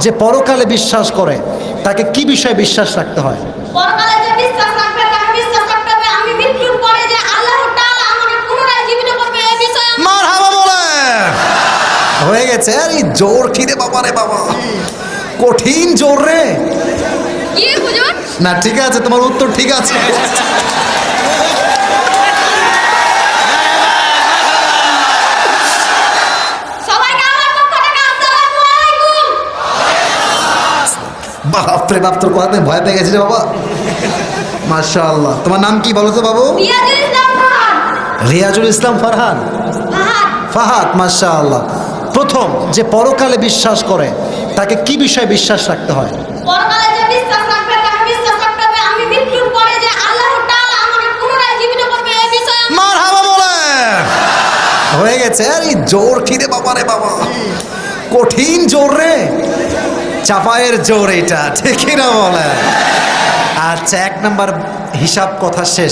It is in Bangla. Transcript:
যে পরকালে বিশ্বাস করে তাকে কি বিষয়ে বিশ্বাস রাখতে হয়? পরকালে যে বিশ্বাস রাখবে তাকে বিশ্বাস রাখতে হবে আমি মৃত্যুর পরে যে আল্লাহ তাআলা আমাকে পুনরায় জীবিত করবে এই বিষয়ে। মারহাবা বলে হয়ে গেছে। আরে জোর খিদে বাবা রে বাবা, কঠিন জোর রে। কি হুজুর? না ঠিক আছে, তোমার উত্তর ঠিক আছে। সবাইকে আমার পক্ষ থেকে আসসালামু আলাইকুম। বাপরে বাপ, তোর কথাতে ভয় পেয়ে গেছি রে বাবা। মাশাআল্লাহ। তোমার নাম কি বলো তো বাবু? রিয়াজুল ইসলাম ফাহাদ। রিয়াজুল ইসলাম ফারহান। ফাহাদ। ফাহাদ, মাশাআল্লাহ। প্রথম যে পরকালে বিশ্বাস করে তাকে কি বিষয়ে বিশ্বাস রাখতে হয়? পরকালে যে বিশ্বাস রাখবে তাকে বিশ্বাস রাখতে হবে আমি মৃত্যুর পরে যে আল্লাহ তাআলা আমাকে পুনরায় জীবিত করবে এই বিষয়ে। মারহাবা বলে হয়ে গেছে। আরে জোর খিদে বাবা রে বাবা, কঠিন জোর রে, চাপায়ের জোর এটা, ঠিক না বলে? আচ্ছা, 1 নাম্বার হিসাব কথা শেষ।